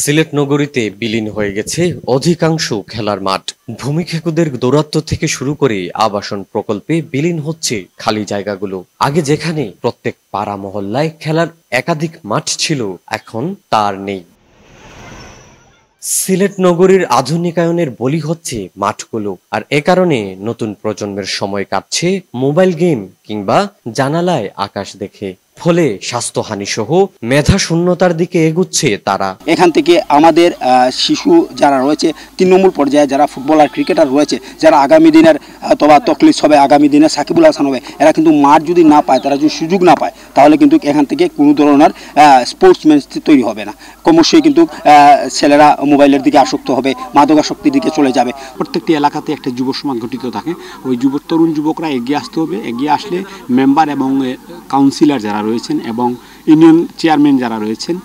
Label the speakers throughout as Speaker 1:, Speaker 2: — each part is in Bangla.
Speaker 1: সিলেট নগরীতে বিলীন হয়ে গেছে অধিকাংশ খেলার মাঠ। ভূমিক্ষেকুদের দৌরাত্ম্য থেকে শুরু করে আবাসন প্রকল্পে বিলীন হচ্ছে খালি জায়গাগুলো। আগে যেখানে প্রত্যেক পাড়া মহল্লায় খেলার একাধিক মাঠ ছিল, এখন তার নেই। সিলেট নগরীর আধুনিকায়নের বলি হচ্ছে মাঠগুলো, আর এ কারণে নতুন প্রজন্মের সময় কাটছে মোবাইল গেম কিংবা জানালায় আকাশ দেখে। ফলে স্বাস্থ্যহানি সহ মেধা শূন্যতার দিকে এগুচ্ছে তারা।
Speaker 2: এখান থেকে আমাদের শিশু যারা রয়েছে, তৃণমূল পর্যায়ে যারা ফুটবলার ক্রিকেটার রয়েছে, যারা আগামী দিনের অথবা তকলিফ হবে, আগামী দিনের সাকিবুল হাসান হবে, এরা কিন্তু মাঠ যদি না পায়, তারা যদি সুযোগ না পায়, তাহলে কিন্তু এখান থেকে কোনো ধরনের স্পোর্টসম্যান তৈরি হবে না। ক্রমশই কিন্তু ছেলেরা মোবাইলের দিকে আসক্ত হবে, মাদকাসক্তির দিকে চলে যাবে।
Speaker 3: প্রত্যেকটি এলাকাতে একটা যুব সমাজ গঠিত থাকে, ওই তরুণ যুবকরা এগিয়ে আসতে হবে। এগিয়ে আসলে মেম্বার এবং কাউন্সিলর যারা রয়েছেন এবং ইউনিয়ন চেয়ারম্যান যারা রয়েছেন,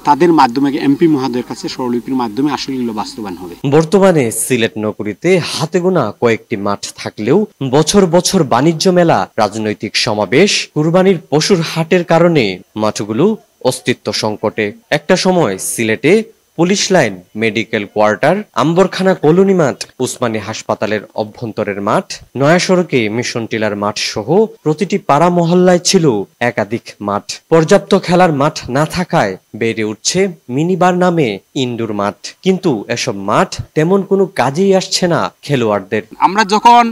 Speaker 3: তাদের মাধ্যমে এমপি মহোদয়ের কাছে স্বরলিপির মাধ্যমে আসলে এগুলো বাস্তবায়ন হবে।
Speaker 1: বর্তমানে সিলেট নগরীতে হাতে গোনা কয়েকটি মাঠ থাকলেও বছর বছর বাণিজ্য মেলা, রাজনৈতিক সমাবেশ, কুরবানির পশুর হাটের কারণে মাঠগুলো অস্তিত্ব সংকটে। একটা সময় সিলেটে police line, medical quarter, Ambarkhana colony মাঠ, উসমানী হাসপাতালের অভ্যন্তরের মাঠ, নয়া সড়কে মিশন টিলার মাঠ সহ প্রতিটি পাড়া মহল্লায় ছিল একাধিক মাঠ। পর্যাপ্ত খেলার মাঠ না থাকায় বেড়ে উঠছে মিনিবার নামে ইনডোর মাঠ, কিন্তু এসব মাঠ তেমন কোনো কাজেই আসছে না খেলোয়াড়দের।
Speaker 3: আমরা যখন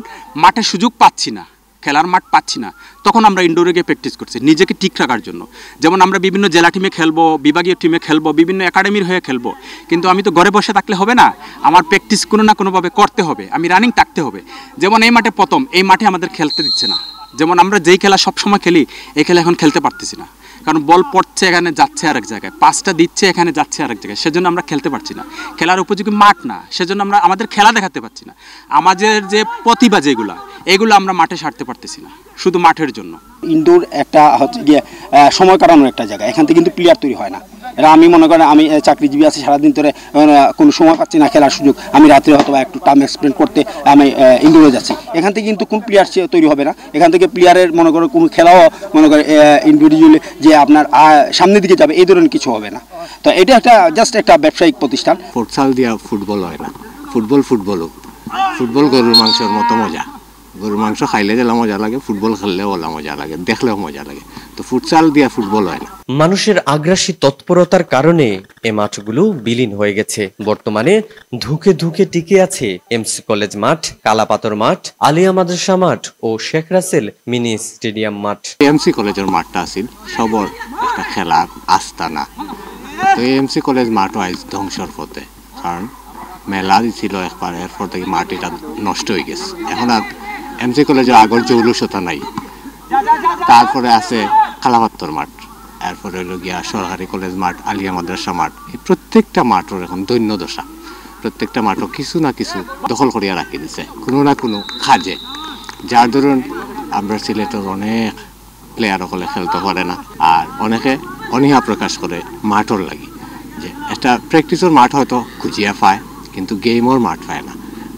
Speaker 3: মাঠে সুযোগ পাচ্ছি না, খেলার মাঠ পাচ্ছি না, তখন আমরা ইনডোরে গিয়ে প্র্যাকটিস করছি নিজেকে ঠিক রাখার জন্য। যেমন আমরা বিভিন্ন জেলা টিমে খেলবো, বিভাগীয় টিমে খেলবো, বিভিন্ন একাডেমির হয়ে খেলবো, কিন্তু আমি তো ঘরে বসে থাকলে হবে না, আমার প্র্যাকটিস কোনো না কোনোভাবে করতে হবে, আমি রানিং থাকতে হবে। যেমন এই মাঠে এই মাঠে আমাদের খেলতে দিচ্ছে না। যেমন আমরা যেই খেলা সবসময় খেলি, এই খেলা এখন খেলতে পারতেছি না, কারণ বল পড়ছে এখানে, যাচ্ছে আরেক জায়গায়, পাসটা দিচ্ছে এখানে, যাচ্ছে আরেক জায়গায়, সেজন্য আমরা খেলতে পারছি না। খেলার উপযোগী মাঠ না, সেজন্য আমরা আমাদের খেলা দেখাতে পারছি না। আমাদের যে প্রতিভা এগুলো আমরা মাঠে সারতে পারতেছি না, শুধু মাঠের জন্য।
Speaker 2: ইনডোর একটা হচ্ছে গিয়ে সময় কাটানোর একটা জায়গা, এখান থেকে কিন্তু প্লেয়ার তৈরি হয় না। এরা আমি মনে করেন, আমি চাকরিজীবী আছি, সারাদিন ধরে কোনো সময় পাচ্ছি না খেলার সুযোগ, আমি রাত্রে হয়তো একটু টাইম এক্সপ্লেন করতে আমি ইনডোরে যাচ্ছি। এখান থেকে কিন্তু কোন প্লেয়ার তৈরি হবে না। এখান থেকে প্লেয়ারের মনে করো কোনো খেলাও মনে করে ইন্ডিভিজুয়ালি যে আপনার সামনের দিকে যাবে, এই ধরনের কিছু হবে না। তো এটা একটা জাস্ট একটা ব্যবসায়িক প্রতিষ্ঠান।
Speaker 4: ফুটসাল দিয়া ফুটবল হয় না, ফুটবল গরুর মাংসের মতো মজা। গরুর মাংস খাইলে যেলা মজা লাগে, ফুটবল খেললেও ওলা মজা লাগে, দেখলেও মজা লাগে। তো ফুটসাল দিয়া ফুটবল হয় না।
Speaker 1: মানুষের আগ্রাসী তৎপরতার কারণে এ মাঠগুলো বিলীন হয়ে গেছে। বর্তমানে ধুকে ধুকে টিকে আছে এমসি কলেজ মাঠ, কালাপাথর মাঠ, আলিয়া মাদ্রাসা মাঠ ও শেখ রাসেল মিনি স্টেডিয়াম মাঠ।
Speaker 4: এমসি কলেজের মাঠটা আছিল সবর একটা খেলার আস্তানা। তো এমসি কলেজ মাঠও আজ ধ্বংসর পথে, কারণ মেলা ছিল একবার, এরপর থেকে মাটিটা নষ্ট হয়ে গেছে। এখন আর এমসি কলেজের আগর জৌলুসতা নাই। তারপরে আছে কালাপাথর মাঠ, এরপরে হলো গিয়া সরকারি কলেজ মাঠ, আলিয়া মাদ্রাসা মাঠ। এই প্রত্যেকটা মাঠের এখন দৈন্য দশা। প্রত্যেকটা মাঠও কিছু না কিছু দখল করিয়া রাখি দিছে কোনো না কোনো কাজে, যার ধরুন আমরা সিলেটের অনেক প্লেয়ার সকলে খেলতে পারে না, আর অনেকে অনীহা প্রকাশ করে মাঠর লাগি, যে একটা প্র্যাকটিসের মাঠ হয়তো খুঁজিয়া পায়, কিন্তু গেমর মাঠ পায় না,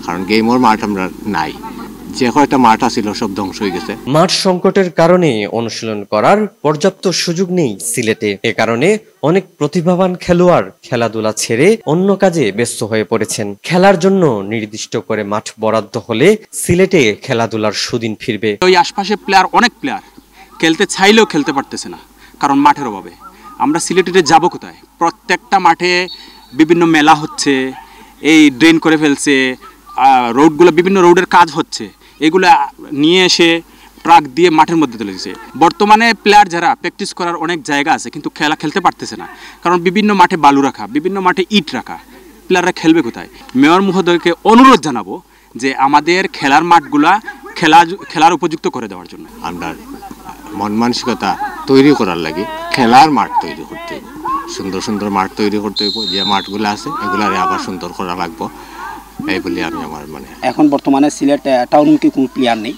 Speaker 4: কারণ গেমর মাঠ আমরা নাই। যে কয়টা মাঠ আছিল সব ধ্বংস হয়ে গেছে।
Speaker 1: মাঠ সংকটের কারণে অনুশীলন করার পর্যাপ্ত সুযোগ নেই সিলেটে। এ কারণে অনেক প্রতিভাবান খেলোয়াড় খেলাধুলা ছেড়ে অন্য কাজে ব্যস্ত হয়ে পড়েছেন। খেলার জন্য নির্দিষ্ট করে মাঠ বরাদ্দ হলে সিলেটে খেলাধুলার সুদিন ফিরবে।
Speaker 3: ওই আশপাশে অনেক প্লেয়ার খেলতে চাইলেও খেলতে পারতেছে না, কারণ মাঠের অভাবে। আমরা সিলেটে যাব কোথায়? প্রত্যেকটা মাঠে বিভিন্ন মেলা হচ্ছে, এই ড্রেন করে ফেলছে, রোডগুলো বিভিন্ন রোডের কাজ হচ্ছে, এগুলো নিয়ে এসে ট্রাক দিয়ে মাঠের মধ্যে তুলে দিচ্ছে। বর্তমানে প্লেয়ার যারা প্র্যাকটিস করার অনেক জায়গা আছে, কিন্তু খেলতে পারতেছে না, কারণ বিভিন্ন মাঠে বালু রাখা, বিভিন্ন মাঠে ইট রাখা। প্লেয়াররা খেলবে কোথায়? মেয়র মহোদয়কে অনুরোধ জানাবো যে আমাদের খেলার মাঠগুলা খেলার উপযুক্ত করে দেওয়ার জন্য।
Speaker 4: আমরা মন মানসিকতা তৈরি করার লাগে খেলার মাঠ তৈরি করতে হইব, সুন্দর সুন্দর মাঠ তৈরি করতে হইব। যে মাঠগুলো আছে এগুলারে আবার সুন্দর করা লাগবো, এই বলে আমি আমার মানে।
Speaker 2: এখন বর্তমানে সিলেট টাউনমুখী কোনো প্লেয়ার নেই।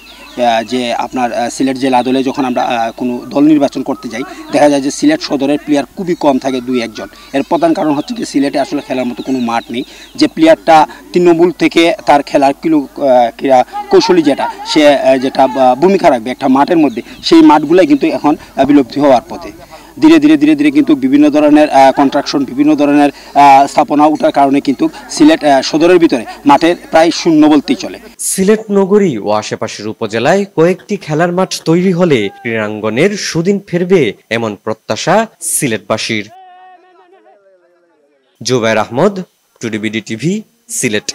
Speaker 2: যে আপনার সিলেট জেলা দলে যখন আমরা কোনো দল নির্বাচন করতে যাই, দেখা যায় যে সিলেট সদরের প্লেয়ার খুবই কম থাকে, 2-1 জন। এর প্রধান কারণ হচ্ছে যে সিলেটে আসলে খেলার মতো কোনো মাঠ নেই। যে প্লেয়ারটা তৃণমূল থেকে তার খেলার ক্রীড়া কৌশলী যেটা ভূমিকা রাখবে একটা মাঠের মধ্যে, সেই মাঠগুলাই কিন্তু এখন বিলুপ্তি হওয়ার পথে। ধীরে ধীরে ধীরে ধীরে কিন্তু বিভিন্ন ধরনের কন্ট্রাকশন, বিভিন্ন ধরনের স্থাপনা ওঠার কারণে কিন্তু সিলেট সদরের ভিতরে মাঠের প্রায় শূন্য বলতেই চলে।
Speaker 1: সিলেট নগরী ও আশেপাশের উপজেলায় কয়েকটি খেলার মাঠ তৈরি হলে ক্রীড়াঙ্গনের সুদিন ফিরবে এমন প্রত্যাশা সিলেটবাসীর। জুবায়ের আহমদ, টুডিবিডি টিভি, সিলেট।